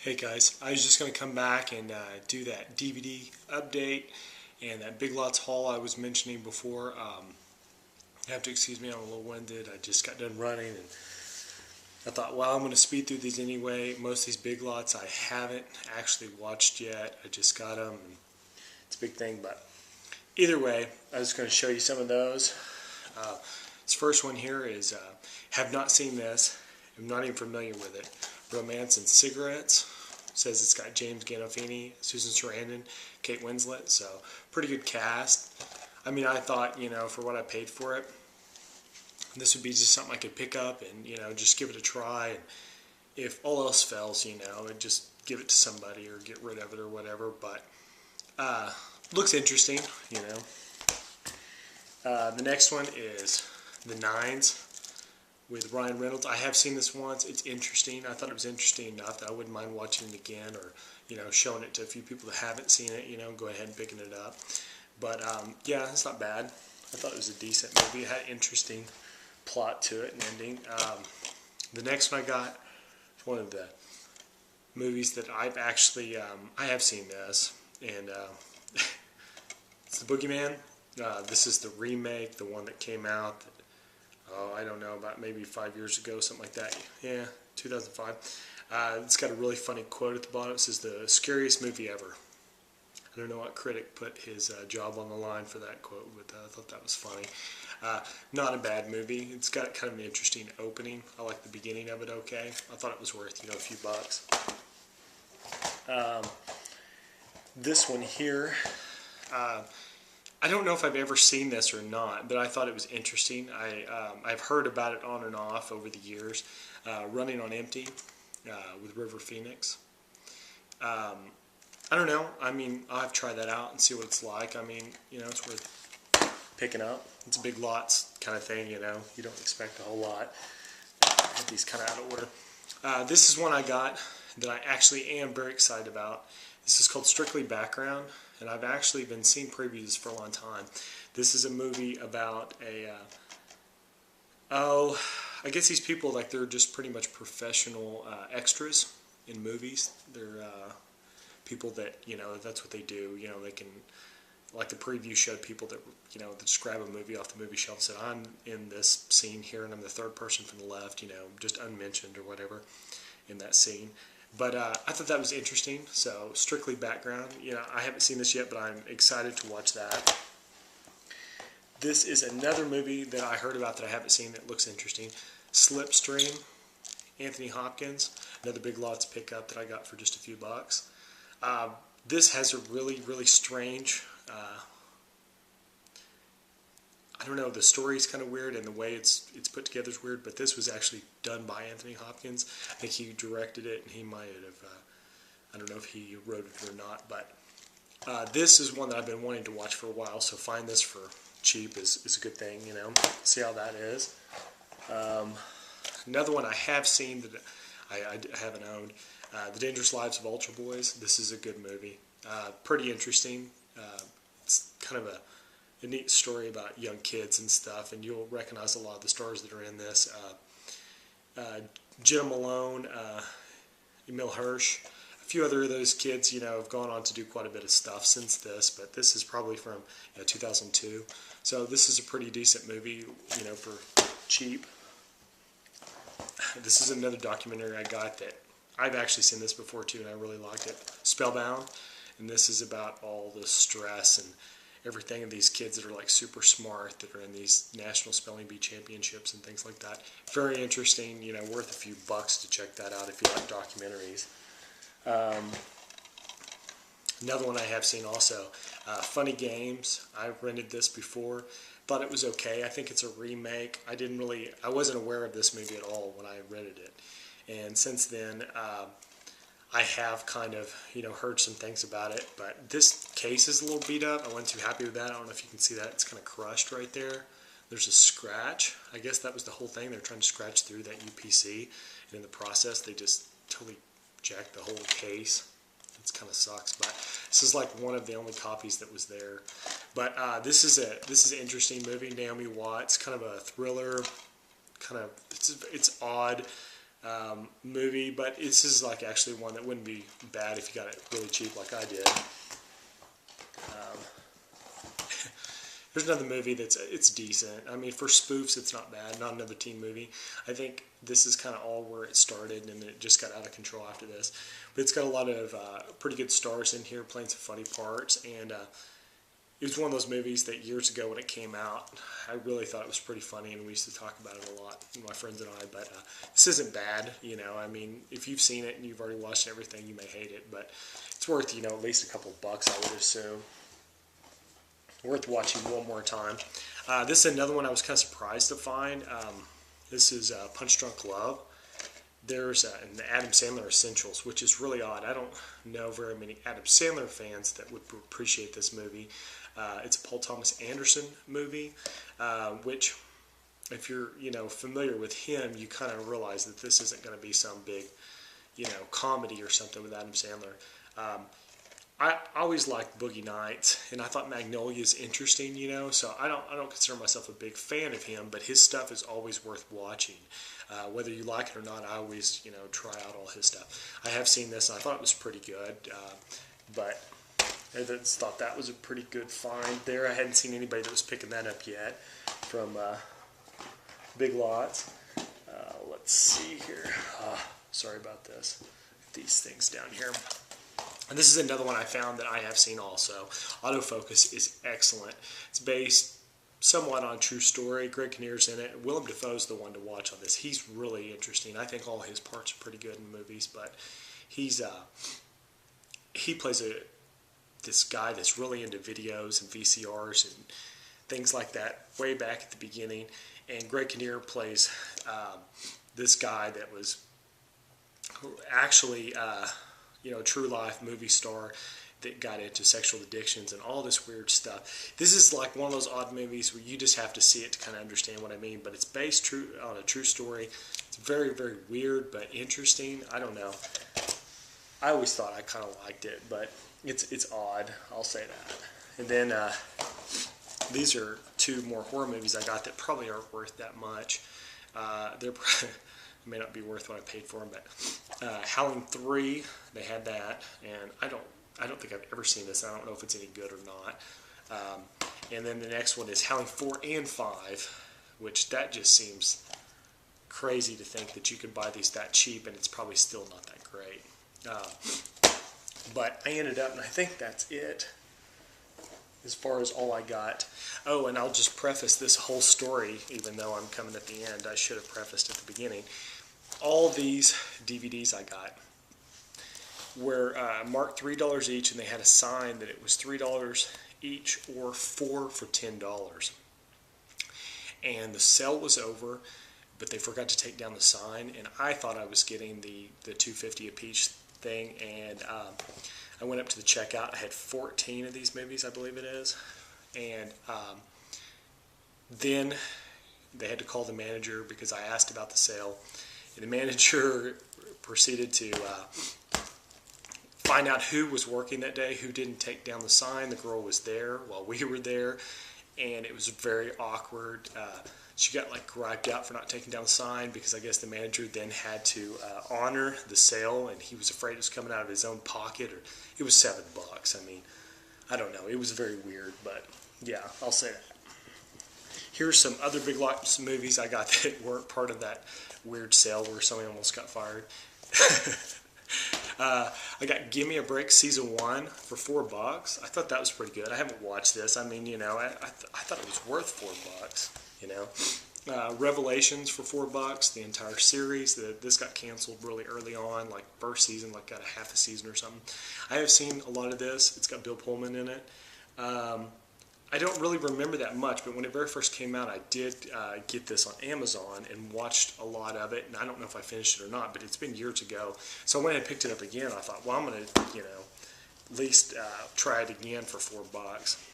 Hey guys, I was just going to come back and do that DVD update and that Big Lots haul I was mentioning before. You have to excuse me, I'm a little winded. I just got done running and I thought, well, I'm going to speed through these anyway. Most of these Big Lots I haven't actually watched yet. I just got them and it's a big thing, but either way, I was going to show you some of those. This first one here is, have not seen this. I'm not even familiar with it. Romance and Cigarettes. Says it's got James Gandolfini, Susan Sarandon, Kate Winslet, so pretty good cast. I mean, I thought, for what I paid for it, this would be just something I could pick up and, just give it a try. And if all else fails, and just give it to somebody or get rid of it or whatever. But looks interesting, The next one is The Nines with Ryan Reynolds. I have seen this once. It's interesting. I thought it was interesting enough that I wouldn't mind watching it again or, showing it to a few people that haven't seen it, go ahead and picking it up. But, yeah, it's not bad. I thought it was a decent movie. It had an interesting plot to it and ending. The next one I got is one of the movies that I've actually, I have seen this, and it's The Boogeyman. This is the remake, the one that came out that, I don't know, about maybe 5 years ago, something like that. Yeah, 2005. It's got a really funny quote at the bottom. It says, "The scariest movie ever." I don't know what critic put his job on the line for that quote, but I thought that was funny. Not a bad movie. It's got kind of an interesting opening. I like the beginning of it okay. I thought it was worth, a few bucks. This one here, I don't know if I've ever seen this or not, but I thought it was interesting. I've heard about it on and off over the years. Running on Empty with River Phoenix. I don't know. I mean, I'll have to try that out and see what it's like. I mean, it's worth picking up. It's a Big Lots kind of thing, You don't expect a whole lot. Get these kind of out of order. This is one I got that I actually am very excited about. This is called Strictly Background, and I've actually been seeing previews for a long time. This is a movie about I guess these people, they're just pretty much professional extras in movies. They're people that, that's what they do. They can, like the preview showed people that, that just grab a movie off the movie shelf and said, I'm in this scene here and I'm the third person from the left, just unmentioned or whatever in that scene. But I thought that was interesting, so Strictly Background. I haven't seen this yet, but I'm excited to watch that. This is another movie that I heard about that I haven't seen that looks interesting. Slipstream, Anthony Hopkins, another Big Lots pickup that I got for just a few bucks. This has a really, really strange, I don't know, the story's kind of weird and the way it's put together is weird, but this was actually done by Anthony Hopkins. I think he directed it and he might have, I don't know if he wrote it or not, but this is one that I've been wanting to watch for a while, so find this for cheap is a good thing, see how that is. Another one I have seen that I haven't owned, The Dangerous Lives of Ultra Boys. This is a good movie. Pretty interesting. It's kind of a neat story about young kids and stuff, and you'll recognize a lot of the stars that are in this. Jenna Malone, Emil Hirsch, a few other of those kids, have gone on to do quite a bit of stuff since this, but this is probably from 2002. So this is a pretty decent movie, for cheap. This is another documentary I got that I've actually seen this before too, and I really liked it. Spellbound, and this is about all the stress and everything of these kids that are super smart, that are in these national spelling bee championships and things like that. Very interesting, worth a few bucks to check that out if you like documentaries. Another one I have seen also, Funny Games. I rented this before, thought it was okay. I think it's a remake. I wasn't aware of this movie at all when I rented it. And since then, I have kind of, heard some things about it, but this case is a little beat up. I wasn't too happy with that. I don't know if you can see that. It's kind of crushed right there. There's a scratch. I guess that was the whole thing. They're trying to scratch through that UPC, and in the process, they just totally jacked the whole case. It kind of sucks, but this is one of the only copies that was there. But this is an interesting movie. Naomi Watts, kind of a thriller. It's odd. movie, but this is like actually one that wouldn't be bad if you got it really cheap like I did. There's another movie it's decent. I mean, for spoofs, it's not bad. Not another teen movie. I think this is kind of all where it started, and then it just got out of control after this. But it's got a lot of pretty good stars in here playing some funny parts, and it was one of those movies that years ago when it came out, I really thought it was pretty funny, and we used to talk about it a lot, my friends and I. But this isn't bad, you know. I mean, if you've seen it and you've already watched everything, you may hate it, but it's worth, you know, at least a couple bucks, I would assume. Worth watching one more time. This is another one I was kind of surprised to find. This is Punch Drunk Love. There's an Adam Sandler Essentials, which is really odd. I don't know very many Adam Sandler fans that would appreciate this movie. It's a Paul Thomas Anderson movie, which, if you're, you know, familiar with him, you kind of realize that this isn't going to be some big, you know, comedy or something with Adam Sandler. I always liked Boogie Nights, and I thought Magnolia is interesting, you know. So I don't consider myself a big fan of him, but his stuff is always worth watching. Whether you like it or not, I always, you know, try out all his stuff. I have seen this, and I thought it was pretty good, but I just thought that was a pretty good find there. I hadn't seen anybody that was picking that up yet from Big Lots. Let's see here. Sorry about this. These things down here. And this is another one I found that I have seen also. Autofocus is excellent. It's based somewhat on a true story. Greg Kinnear's in it. Willem Dafoe's the one to watch on this. He's really interesting. I think all his parts are pretty good in movies, but he plays this guy that's really into videos and VCRs and things like that way back at the beginning. And Greg Kinnear plays this guy that was actually you know, true life movie star that got into sexual addictions and all this weird stuff. This is like one of those odd movies where you just have to see it to kind of understand what I mean, but it's based on a true story. It's very, very weird but interesting. I don't know. I always thought I kind of liked it, but it's odd. I'll say that. And then these are two more horror movies I got that probably aren't worth that much. They're may not be worth what I paid for them, but Howling 3, they had that, and I don't think I've ever seen this. I don't know if it's any good or not. And then the next one is Howling 4 and 5, which that just seems crazy to think that you could buy these that cheap, and it's probably still not that great. But I ended up, and I think that's it as far as all I got. Oh, and I'll just preface this whole story, even though I'm coming at the end. I should have prefaced at the beginning. All these DVDs I got were marked $3 each, and they had a sign that it was $3 each or 4 for $10. And the sale was over, but they forgot to take down the sign, and I thought I was getting the $2.50 a piece thing, and I went up to the checkout. I had 14 of these movies, I believe it is, and then they had to call the manager because I asked about the sale, and the manager proceeded to find out who was working that day, who didn't take down the sign. The girl was there while we were there, and it was very awkward. She got like griped out for not taking down the sign because I guess the manager then had to honor the sale, and he was afraid it was coming out of his own pocket, or it was $7. I mean, I don't know. It was very weird, but yeah, I'll say that. Here's some other Big Lots movies I got that weren't part of that weird sale where somebody almost got fired. I got Gimme a Break Season 1 for $4. I thought that was pretty good. I haven't watched this. I mean, you know, I thought it was worth $4, you know. Revelations for $4, the entire series. This got canceled really early on, like first season, like got a half a season or something. I have seen a lot of this. It's got Bill Pullman in it. I don't really remember that much, but when it very first came out, I did get this on Amazon and watched a lot of it, and I don't know if I finished it or not, but it's been years ago. So when I picked it up again, I thought, well, I'm going to, you know, at least try it again for $4.